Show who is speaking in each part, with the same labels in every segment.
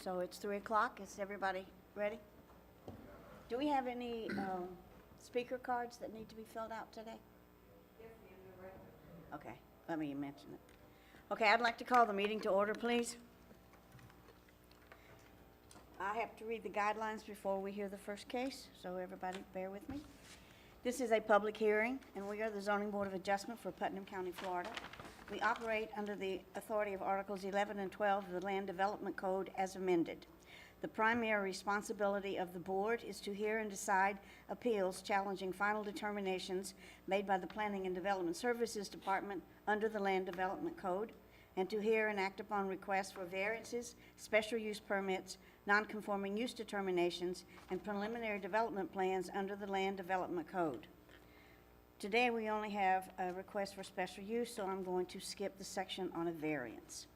Speaker 1: So it's 3 o'clock. Is everybody ready? Do we have any speaker cards that need to be filled out today? Yes, ma'am. Okay, let me mention it. Okay, I'd like to call the meeting to order, please. I have to read the guidelines before we hear the first case, so everybody bear with me. This is a public hearing, and we are the Zoning Board of Adjustment for Putnam County, Florida. We operate under the authority of Articles 11 and 12 of the Land Development Code as amended. The primary responsibility of the board is to hear and decide appeals challenging final determinations made by the Planning and Development Services Department under the Land Development Code, and to hear and act upon requests for variances, special use permits, non-conforming use determinations, and preliminary development plans under the Land Development Code. Today, we only have a request for special use, so I'm going to skip the section on a variance.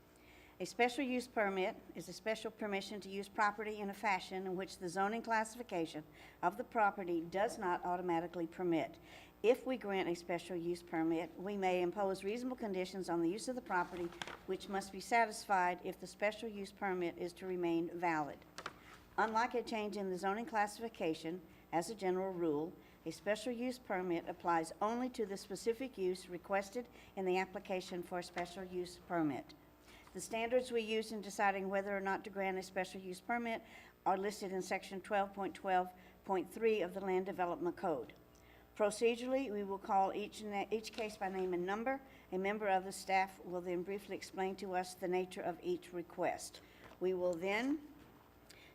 Speaker 1: A special use permit is a special permission to use property in a fashion in which the zoning classification of the property does not automatically permit. If we grant a special use permit, we may impose reasonable conditions on the use of the property, which must be satisfied if the special use permit is to remain valid. Unlike a change in the zoning classification, as a general rule, a special use permit applies only to the specific use requested in the application for a special use permit. The standards we use in deciding whether or not to grant a special use permit are listed in Section 12.12.3 of the Land Development Code. Procedurally, we will call each case by name and number. A member of the staff will then briefly explain to us the nature of each request. We will then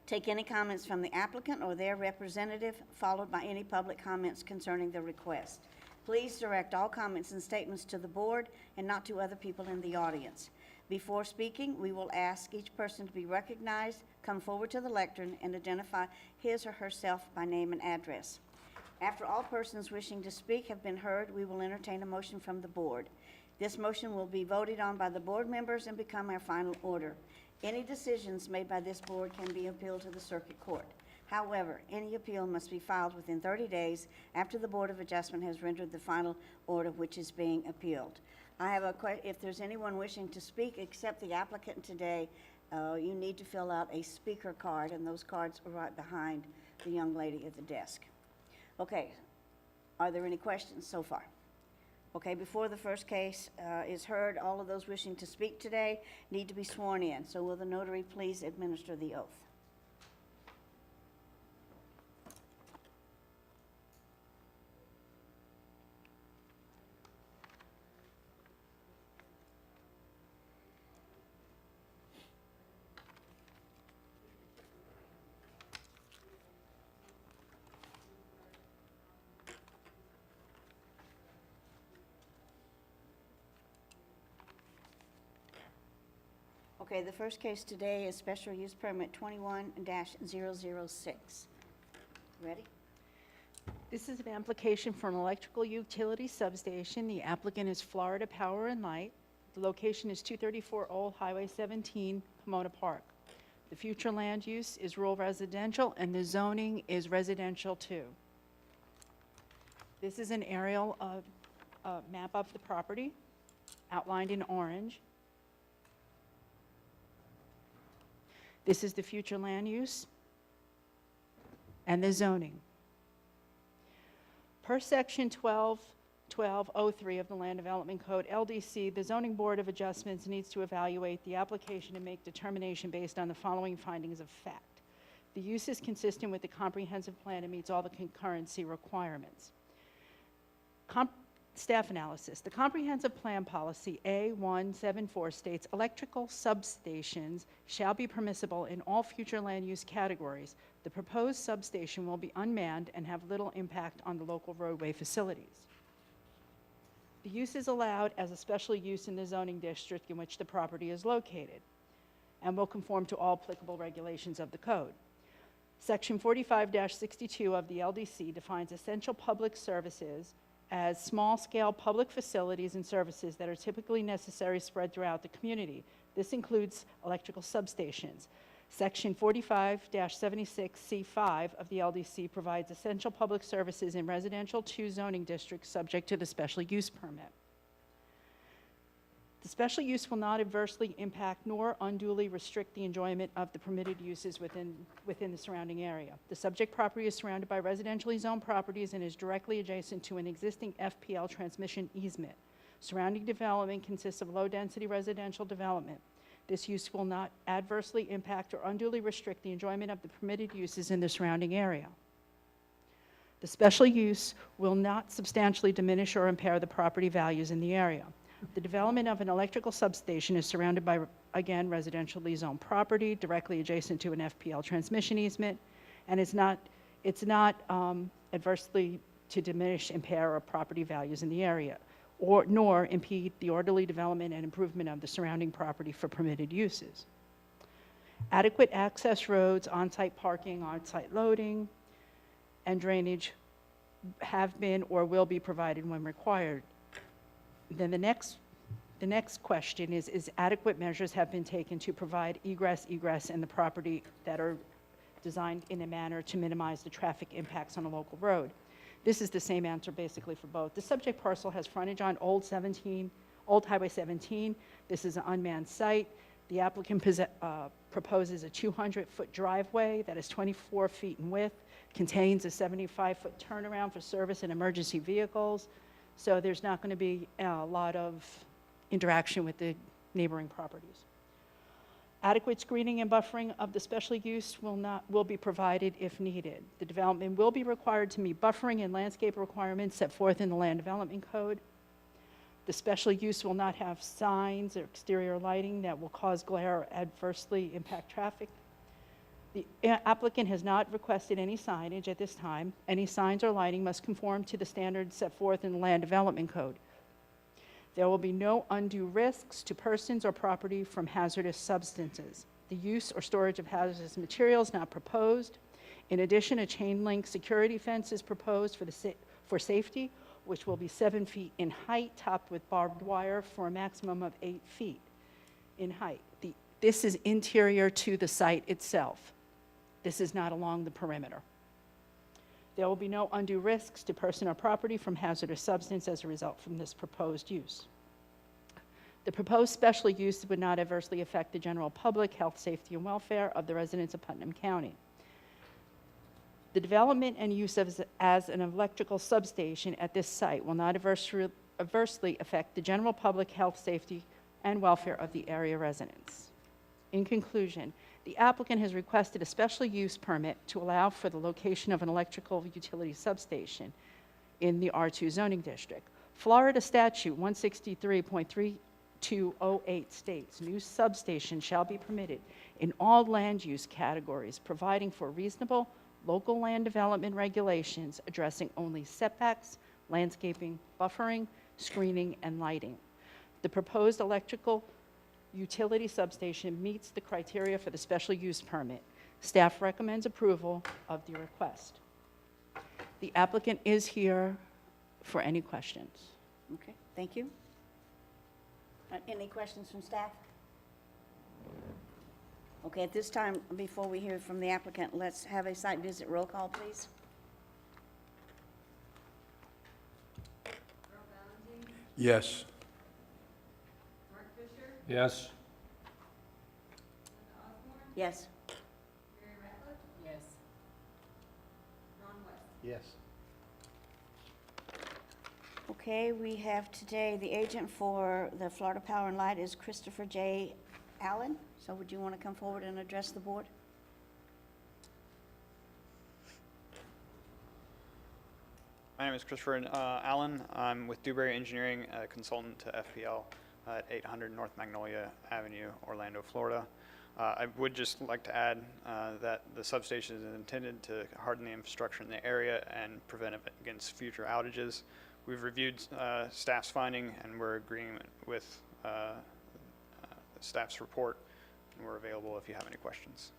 Speaker 1: take any comments from the applicant or their representative, followed by any public comments concerning the request. Please direct all comments and statements to the board and not to other people in the audience. Before speaking, we will ask each person to be recognized, come forward to the lectern, and identify his or herself by name and address. After all persons wishing to speak have been heard, we will entertain a motion from the board. This motion will be voted on by the board members and become our final order. Any decisions made by this board can be appealed to the circuit court. However, any appeal must be filed within 30 days after the Board of Adjustment has rendered the final order which is being appealed. I have if there's anyone wishing to speak except the applicant today, you need to fill out a speaker card, and those cards are right behind the young lady at the desk. Okay, are there any questions so far? Okay, before the first case is heard, all of those wishing to speak today need to be sworn in. So will the notary please administer the oath? Okay, the first case today is Special Use Permit 21-006. Ready?
Speaker 2: This is an application for an electrical utility substation. The applicant is Florida Power and Light. The location is 234 Old Highway 17, Pomona Park. The future land use is rural residential, and the zoning is residential too. This is an aerial map of the property, outlined in orange. This is the future land use and the zoning. Per Section 12.12.03 of the Land Development Code, LDC, the Zoning Board of Adjustments needs to evaluate the application and make determination based on the following findings of fact. The use is consistent with the comprehensive plan and meets all the concurrency requirements. Staff analysis. The comprehensive plan policy A174 states electrical substations shall be permissible in all future land use categories. The proposed substation will be unmanned and have little impact on the local roadway facilities. The use is allowed as a special use in the zoning district in which the property is located and will conform to all applicable regulations of the code. Section 45-62 of the LDC defines essential public services as small-scale public facilities and services that are typically necessary spread throughout the community. This includes electrical substations. Section 45-76C5 of the LDC provides essential public services in residential 2 zoning districts subject to the special use permit. The The special use will not adversely impact nor unduly restrict the enjoyment of the permitted uses within the surrounding area. The subject property is surrounded by residentially zoned properties and is directly adjacent to an existing FPL transmission easement. Surrounding development consists of low-density residential development. This use will not adversely impact or unduly restrict the enjoyment of the permitted uses in the surrounding area. The special use will not substantially diminish or impair the property values in the area. The development of an electrical substation is surrounded by, again, residentially zoned property directly adjacent to an FPL transmission easement, and it's not adversely to diminish, impair, or property values in the area, nor impede the orderly development and improvement of the surrounding property for permitted uses. Adequate access roads, on-site parking, on-site loading, and drainage have been or will be provided when required. Then the next question is adequate measures have been taken to provide egress in the property that are designed in a manner to minimize the traffic impacts on a local road. This is the same answer basically for both. The subject parcel has frontage on Old Highway 17. This is an unmanned site. The applicant proposes a 200-foot driveway that is 24 feet in width, contains a 75-foot turnaround for service and emergency vehicles. So there's not going to be a lot of interaction with the neighboring properties. Adequate screening and buffering of the special use will be provided if needed. The development will be required to meet buffering and landscape requirements set forth in the Land Development Code. The special use will not have signs or exterior lighting that will cause glare or adversely impact traffic. The applicant has not requested any signage at this time. Any signs or lighting must conform to the standards set forth in the Land Development Code. There will be no undue risks to persons or property from hazardous substances. The use or storage of hazardous materials not proposed. In addition, a chain link security fence is proposed for safety, which will be 7 feet in height, topped with barbed wire for a maximum of 8 feet in height. This is interior to the site itself. This is not along the perimeter. There will be no undue risks to person or property from hazardous substance as a result from this proposed use. The proposed special use would not adversely affect the general public, health, safety, and welfare of the residents of Putnam County. The development and use as an electrical substation at this site will not adversely affect the general public, health, safety, and welfare of the area residents. In conclusion, the applicant has requested a special use permit to allow for the location of an electrical utility substation in the R2 zoning district. Florida statute 163.3208 states, new substations shall be permitted in all land use categories, providing for reasonable local land development regulations addressing only setbacks, landscaping, buffering, screening, and lighting. The proposed electrical utility substation meets the criteria for the special use permit. Staff recommends approval of the request. The applicant is here for any questions.
Speaker 1: Okay, thank you. Any questions from staff? Okay, at this time, before we hear from the applicant, let's have a site visit roll call, please.
Speaker 3: Yes.
Speaker 4: Yes.
Speaker 1: Yes.
Speaker 4: Yes.
Speaker 1: Okay, we have today the agent for the Florida Power and Light is Christopher J. Allen. So would you want to come forward and address the board?
Speaker 5: My name is Christopher Allen. I'm with Dewberry Engineering, a consultant to FPL at 800 North Magnolia Avenue, Orlando, Florida. I would just like to add that the substation is intended to harden the infrastructure in the area and prevent it against future outages. We've reviewed staff's finding and we're agreeing with staff's report, and we're available if you have any questions.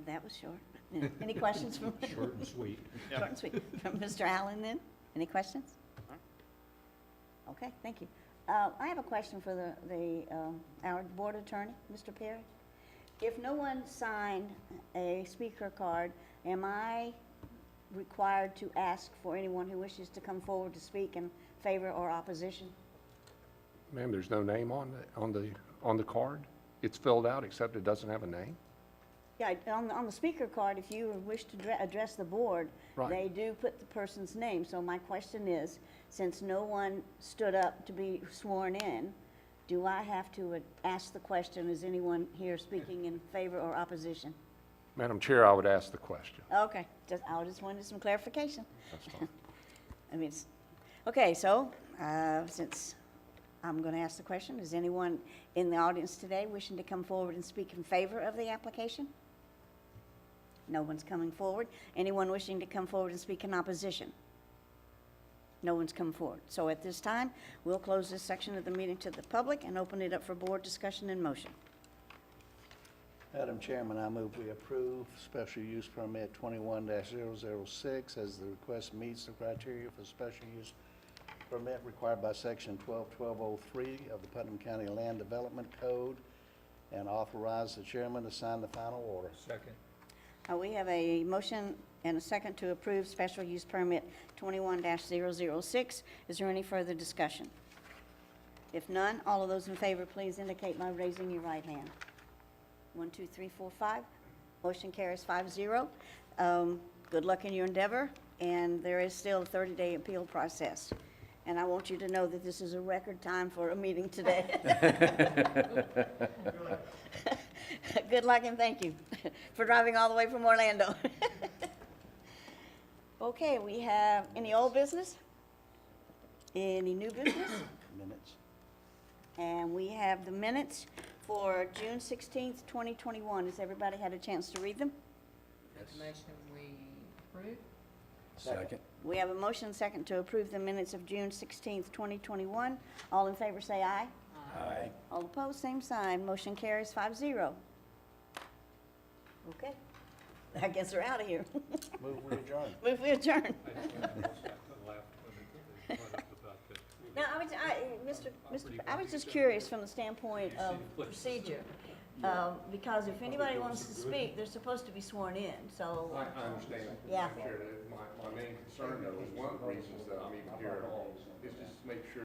Speaker 1: That was short. Any questions from?
Speaker 4: Short and sweet.
Speaker 5: Yeah.
Speaker 1: Short and sweet. From Mr. Allen then? Any questions? Okay, thank you. I have a question for our board attorney, Mr. Perry. If no one signed a speaker card, am I required to ask for anyone who wishes to come forward to speak in favor or opposition?
Speaker 4: Ma'am, there's no name on the card? It's filled out, except it doesn't have a name?
Speaker 1: Yeah, on the speaker card, if you wish to address the board,
Speaker 4: Right.
Speaker 1: they do put the person's name. So my question is, since no one stood up to be sworn in, do I have to ask the question, is anyone here speaking in favor or opposition?
Speaker 4: Madam Chair, I would ask the question.
Speaker 1: Okay, I just wanted some clarification.
Speaker 4: That's fine.
Speaker 1: I mean, okay, so, since I'm going to ask the question, is anyone in the audience today wishing to come forward and speak in favor of the application? No one's coming forward. Anyone wishing to come forward and speak in opposition? No one's come forward. So at this time, we'll close this section of the meeting to the public and open it up for board discussion and motion.
Speaker 6: Madam Chairman, I move we approve special use permit 21-006 as the request meets the criteria for special use permit required by section 12-1203 of the Putnam County Land Development Code and authorize the chairman to sign the final order.
Speaker 3: Second.
Speaker 1: We have a motion and a second to approve special use permit 21-006. Is there any further discussion? If none, all of those in favor, please indicate by raising your right hand. 1, 2, 3, 4, 5. Motion carries 5-0. Good luck in your endeavor, and there is still a 30-day appeal process. And I want you to know that this is a record time for a meeting today. Good luck and thank you for driving all the way from Orlando. Okay, we have any old business? Any new business?
Speaker 6: Minutes.
Speaker 1: And we have the minutes for June 16th, 2021. Has everybody had a chance to read them?
Speaker 7: Motion we approve?
Speaker 3: Second.
Speaker 1: We have a motion second to approve the minutes of June 16th, 2021. All in favor say aye.
Speaker 3: Aye.
Speaker 1: All opposed, same sign. Motion carries 5-0. Okay. I guess we're out of here.
Speaker 6: Move we adjourn.
Speaker 1: Move we adjourn. Now, I was just curious from the standpoint of procedure, because if anybody wants to speak, they're supposed to be sworn in, so.
Speaker 4: I understand.
Speaker 1: Yeah.
Speaker 4: My main concern, though, is one of the reasons that I'm even here at all, is just to make sure